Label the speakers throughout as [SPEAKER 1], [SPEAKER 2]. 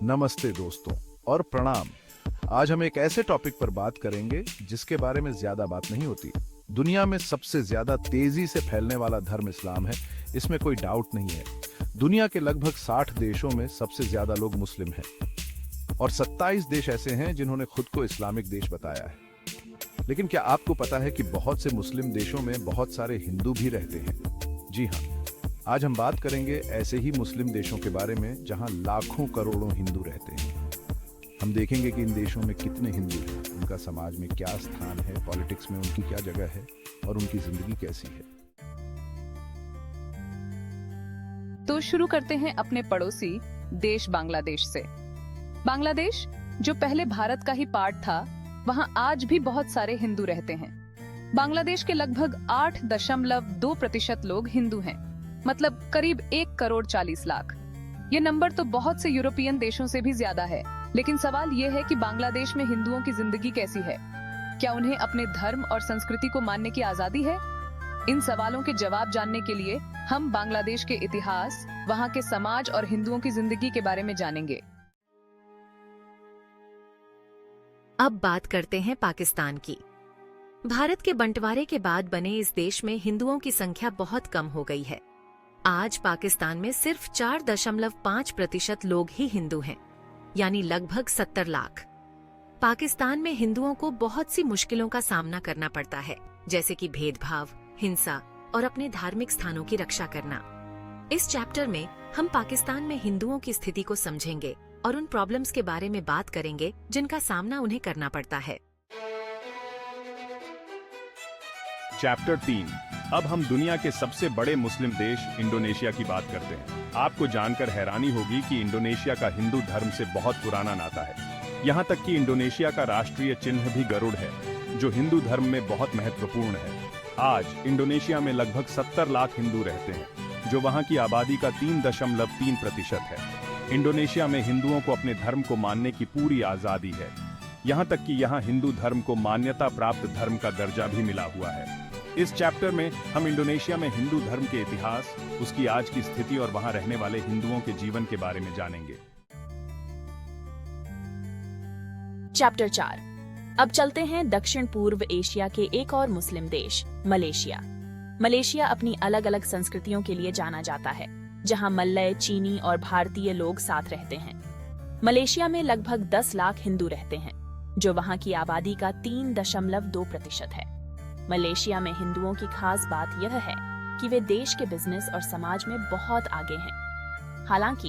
[SPEAKER 1] नमस्ते दोस्तों और प्रणाम। आज हम एक ऐसे टॉपिक पर बात करेंगे जिसके बारे में ज्यादा बात नहीं होती। दुनिया में सबसे ज्यादा तेजी से फैलने वाला धर्म इस्लाम है, इसमें कोई डाउट नहीं है। दुनिया के लगभग 60 देशों में सबसे ज्यादा लोग मुस्लिम हैं और 27 देश ऐसे हैं जिन्होंने खुद को इस्लामिक देश बताया है। लेकिन क्या आपको पता है कि बहुत से मुस्लिम देशों में बहुत सारे हिंदू भी रहते हैं? जी हाँ, आज हम बात करेंगे ऐसे ही मुस्लिम देशों के बारे में जहां लाखों करोड़ों हिंदू रहते हैं। हम देखेंगे कि इन देशों में कितने हिंदू हैं, उनका समाज में क्या स्थान है, पॉलिटिक्स में उनकी क्या जगह है और उनकी जिंदगी कैसी है।
[SPEAKER 2] तो शुरू करते हैं अपने पड़ोसी देश बांग्लादेश से। बांग्लादेश जो पहले भारत का ही पार्ट था, वहां आज भी बहुत सारे हिंदू रहते हैं। बांग्लादेश के लगभग 8.2% लोग हिंदू हैं, मतलब करीब 1,40,00,000। ये नंबर तो बहुत से यूरोपियन देशों से भी ज्यादा है। लेकिन सवाल ये है कि बांग्लादेश में हिंदुओं की जिंदगी कैसी है? क्या उन्हें अपने धर्म और संस्कृति को मानने की आजादी है? इन सवालों के जवाब जानने के लिए हम बांग्लादेश के इतिहास, वहां के समाज और हिंदुओं की जिंदगी के बारे में जानेंगे।
[SPEAKER 3] अब बात करते हैं पाकिस्तान की। भारत के बंटवारे के बाद बने इस देश में हिंदुओं की संख्या बहुत कम हो गई है। आज पाकिस्तान में सिर्फ 4.5% लोग ही हिंदू हैं, यानी लगभग 70 लाख। पाकिस्तान में हिंदुओं को बहुत सी मुश्किलों का सामना करना पड़ता है, जैसे कि भेदभाव, हिंसा और अपने धार्मिक स्थानों की रक्षा करना। इस चैप्टर में हम पाकिस्तान में हिंदुओं की स्थिति को समझेंगे और उन प्रॉब्लम्स के बारे में बात करेंगे जिनका सामना उन्हें करना पड़ता है।
[SPEAKER 4] चैप्टर 3। अब हम दुनिया के सबसे बड़े मुस्लिम देश इंडोनेशिया की बात करते हैं। आपको जानकर हैरानी होगी कि इंडोनेशिया का हिंदू धर्म से बहुत पुराना नाता है। यहाँ तक कि इंडोनेशिया का राष्ट्रीय चिन्ह भी गरुड़ है, जो हिंदू धर्म में बहुत महत्वपूर्ण है। आज इंडोनेशिया में लगभग 70 लाख हिंदू रहते हैं, जो वहाँ की आबादी का 3.3% है। इंडोनेशिया में हिंदुओं को अपने धर्म को मानने की पूरी आजादी है। यहाँ तक कि यहाँ हिंदू धर्म को मान्यता प्राप्त धर्म का दर्जा भी मिला हुआ है। इस चैप्टर में हम इंडोनेशिया में हिंदू धर्म के इतिहास, उसकी आज की स्थिति और वहां रहने वाले हिंदुओं के जीवन के बारे में जानेंगे।
[SPEAKER 5] चैप्टर 4। अब चलते हैं दक्षिण पूर्व एशिया के एक और मुस्लिम देश मलेशिया। मलेशिया अपनी अलग अलग संस्कृतियों के लिए जाना जाता है, जहां मलय, चीनी और भारतीय लोग साथ रहते हैं। मलेशिया में लगभग 10 लाख हिंदू रहते हैं, जो वहां की आबादी का 3.2% है। मलेशिया में हिंदुओं की खास बात यह है कि वे देश के बिजनेस और समाज में बहुत आगे हैं। हालांकि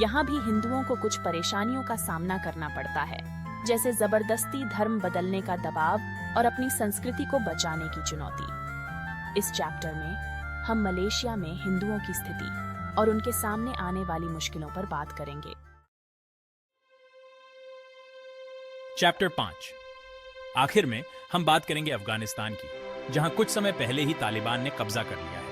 [SPEAKER 5] यहाँ भी हिंदुओं को कुछ परेशानियों का सामना करना पड़ता है, जैसे जबरदस्ती धर्म बदलने का दबाव और अपनी संस्कृति को बचाने की चुनौती। इस चैप्टर में हम मलेशिया में हिंदुओं की स्थिति और उनके सामने आने वाली मुश्किलों पर बात करेंगे।
[SPEAKER 6] चैप्टर 5। आखिर में हम बात करेंगे अफगानिस्तान की, जहां कुछ समय पहले ही तालिबान ने कब्जा कर लिया है।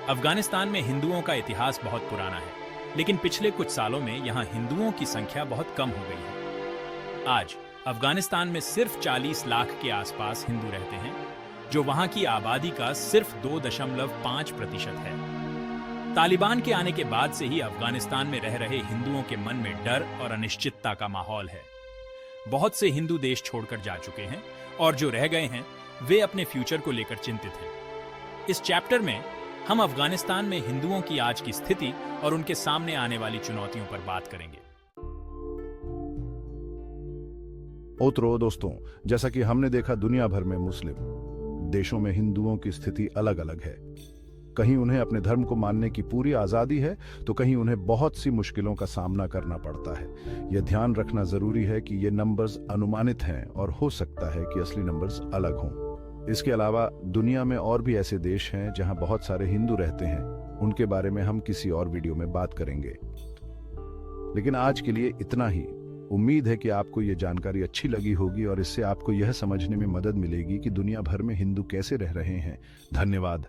[SPEAKER 6] अफगानिस्तान में हिंदुओं का इतिहास बहुत पुराना है, लेकिन पिछले कुछ सालों में यहां हिंदुओं की संख्या बहुत कम हो गई है। आज अफगानिस्तान में सिर्फ 40 लाख के आसपास हिंदू रहते हैं, जो वहां की आबादी का सिर्फ 2.5% है। तालिबान के आने के बाद से ही अफगानिस्तान में रह रहे हिंदुओं के मन में डर और अनिश्चितता का माहौल है। बहुत से हिंदू देश छोड़कर जा चुके हैं और जो रह गए हैं वे अपने फ्यूचर को लेकर चिंतित हैं। इस चैप्टर में हम अफगानिस्तान में हिंदुओं की आज की स्थिति और उनके सामने आने वाली चुनौतियों पर बात करेंगे।
[SPEAKER 1] ओतरो दोस्तों, जैसा कि हमने देखा, दुनिया भर में मुस्लिम देशों में हिंदुओं की स्थिति अलग अलग है। कहीं उन्हें अपने धर्म को मानने की पूरी आजादी है, तो कहीं उन्हें बहुत सी मुश्किलों का सामना करना पड़ता है। यह ध्यान रखना जरूरी है कि ये नंबर्स अनुमानित हैं और हो सकता है कि असली नंबर्स अलग हों। इसके अलावा दुनिया में और भी ऐसे देश हैं जहां बहुत सारे हिंदू रहते हैं, उनके बारे में हम किसी और वीडियो में बात करेंगे। लेकिन आज के लिए इतना ही। उम्मीद है कि आपको ये जानकारी अच्छी लगी होगी और इससे आपको यह समझने में मदद मिलेगी कि दुनिया भर में हिंदू कैसे रह रहे हैं। धन्यवाद।